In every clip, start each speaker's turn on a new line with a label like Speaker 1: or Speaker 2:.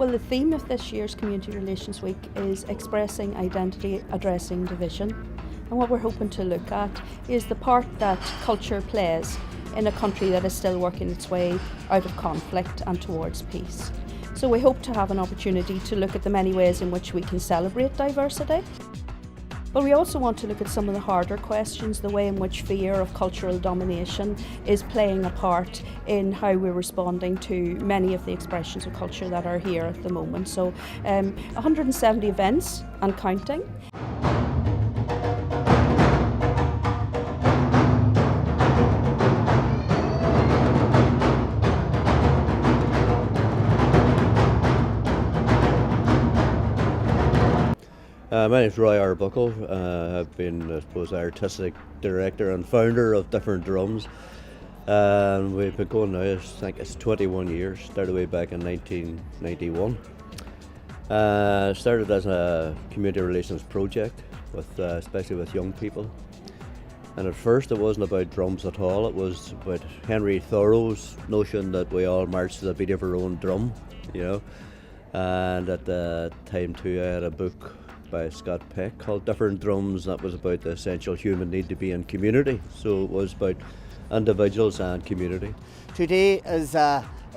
Speaker 1: Well, the theme of this year's Community Relations Week is expressing identity, addressing division. And what we're hoping to look at is the part that culture plays in a country that is still working its way out of conflict and towards peace. So we hope to have an opportunity to look at the many ways in which we can celebrate diversity. But we also want to look at some of the harder questions, the way in which fear of cultural domination is playing a part in how we're responding to many of the expressions of culture that are here at the moment. So 170 events and counting.
Speaker 2: My name is Roy Arbuckle. I've been, I suppose, artistic director and founder of Different Drums. And we've been going now, I think it's 21 years, started way back in 1991. Started as a community relations project, with, especially with young people. And at first it wasn't about drums at all, it was about Henry Thoreau's notion that we all march to the beat of our own drum, you know. And at the time too I had a book by Scott Peck called Different Drums that was about the essential human need to be in community. So it was about individuals and community.
Speaker 3: Today is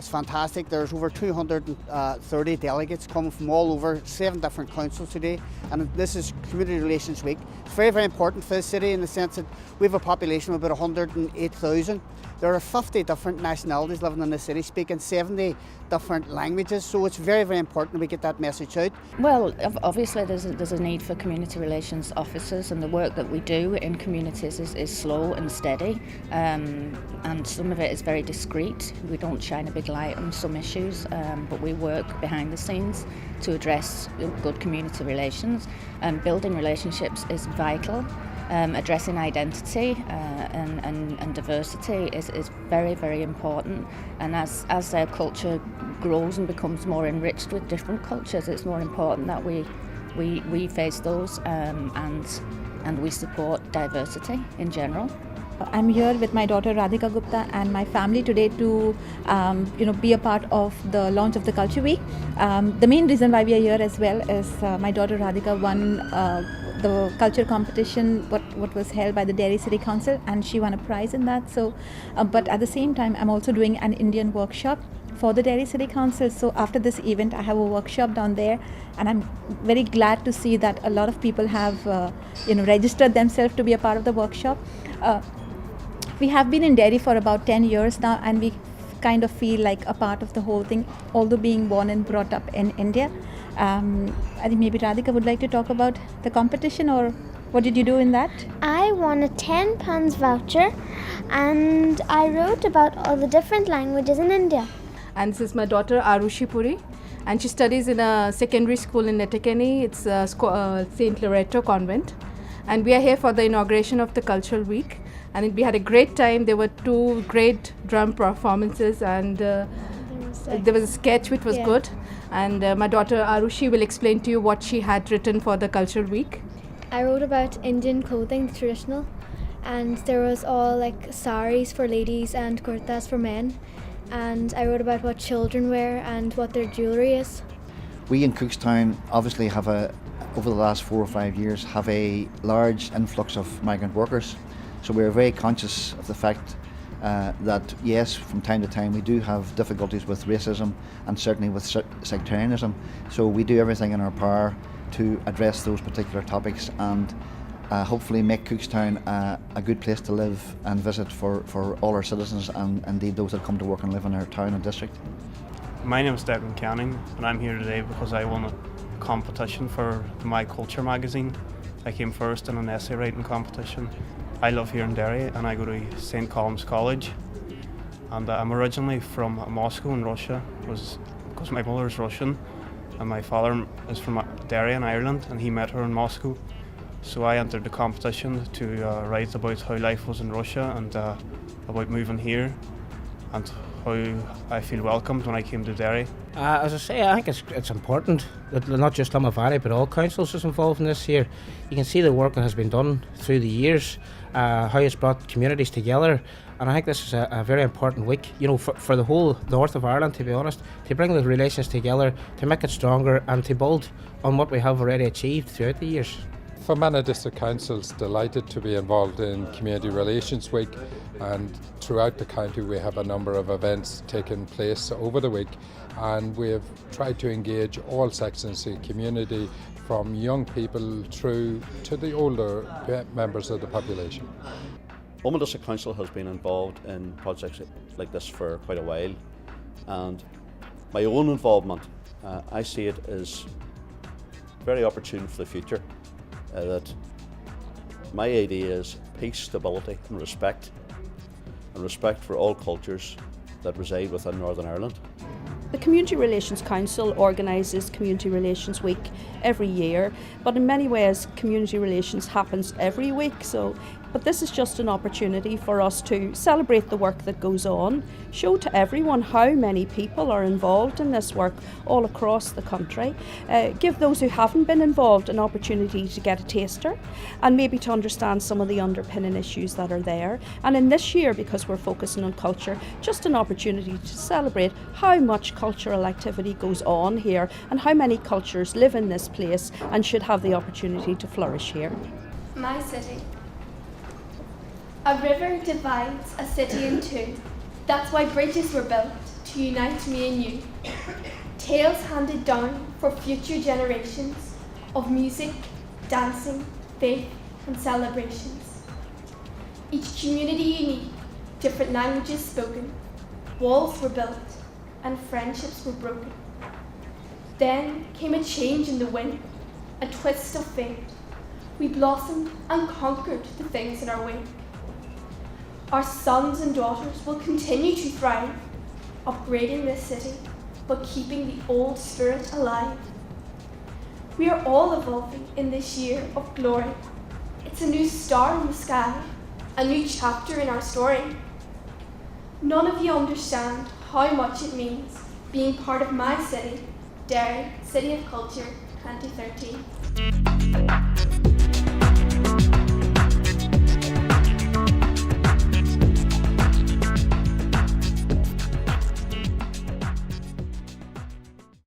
Speaker 3: fantastic. There's over 230 delegates coming from all over 7 different councils today, and this is Community Relations Week. It's very, very important for the city in the sense that we have a population of about 108,000. There are 50 different nationalities living in the city, speaking 70 different languages, so it's very, very important we get that message out.
Speaker 4: Well, obviously there's a need for community relations officers, and the work that we do in communities is slow and steady, and some of it is very discreet. We don't shine a big light on some issues, but we work behind the scenes to address good community relations. Building relationships is vital. Addressing identity and diversity is very, very important, and as our culture grows and becomes more enriched with different cultures, it's more important that we face those and we support diversity in general.
Speaker 5: I'm here with my daughter Radhika Gupta and my family today to be a part of the launch of the Culture Week. The main reason why we are here as well is my daughter Radhika won the culture competition what was held by the Derry City Council, and she won a prize in that. So but at the same time I'm also doing an Indian workshop for the Derry City Council. So after this event I have a workshop down there, and I'm very glad to see that a lot of people have registered themselves to be a part of the workshop. We have been in Derry for about 10 years now, and we kind of feel like a part of the whole thing, although being born and brought up in India. I think maybe Radhika would like to talk about the competition, or what did you do in that?
Speaker 6: I won a £10 voucher, and I wrote about all the different languages in India.
Speaker 7: And this is my daughter Arushi Puri, and she studies in a secondary school in Netakeni. It's St. Loretto Convent, and we are here for the inauguration of the Cultural Week. And we had a great time. There were 2 great drum performances, and there was a sketch which was good. And my daughter Arushi will explain to you what she had written for the Cultural Week.
Speaker 8: I wrote about Indian clothing, traditional, and there was all like saris for ladies and kurtas for men. And I wrote about what children wear and what their jewellery is.
Speaker 9: We in Cookstown obviously have over the last 4 or 5 years, have a large influx of migrant workers. So we're very conscious of the fact that yes, from time to time we do have difficulties with racism and certainly with sectarianism. So we do everything in our power to address those particular topics and hopefully make Cookstown a good place to live and visit for all our citizens, and indeed those that come to work and live in our town and district.
Speaker 10: My name is Declan Canning, and I'm here today because I won a competition for the My Culture magazine. I came first in an essay writing competition. I live here in Derry, and I go to St. Colum's College, and I'm originally from Moscow in Russia, because my mother is Russian and my father is from Derry in Ireland, and he met her in Moscow. So I entered the competition to write about how life was in Russia and about moving here and how I feel welcomed when I came to Derry.
Speaker 11: As I say, I think it's important that not just Limavady but all councils is involved in this here. You can see the work that has been done through the years, how it's brought communities together, And I think this is a very important week, you know, for the whole north of Ireland, to be honest, to bring the relations together, to make it stronger and to build on what we have already achieved throughout the years.
Speaker 12: Fermanagh District Council's delighted to be involved in Community Relations Week, and throughout the county we have a number of events taking place over the week, and we have tried to engage all sections of the community, from young people through to the older members of the population.
Speaker 2: Omagh District Council has been involved in projects like this for quite a while, and my own involvement, I see it as very opportune for the future. That my idea is peace, stability and respect for all cultures that reside within Northern Ireland.
Speaker 1: The Community Relations Council organises Community Relations Week every year, but in many ways community relations happens every week. But this is just an opportunity for us to celebrate the work that goes on, show to everyone how many people are involved in this work all across the country, give those who haven't been involved an opportunity to get a taster and maybe to understand some of the underpinning issues that are there. And in this year, because we're focusing on culture, just an opportunity to celebrate how much cultural activity goes on here and how many cultures live in this place and should have the opportunity to flourish here.
Speaker 13: My city. A river divides a city in two. That's why bridges were built to unite me and you. Tales handed down for future generations of music, dancing, faith and celebrations. Each community unique, different languages spoken. Walls were built and friendships were broken. Then came a change in the wind, a twist of fate. We blossomed and conquered the things in our wake. Our sons and daughters will continue to thrive, upgrading this city, but keeping the old spirit alive. We are all evolving in this year of glory. It's a new star in the sky, a new chapter in our story. None of you understand how much it means being part of my city, Derry, City of Culture 2013.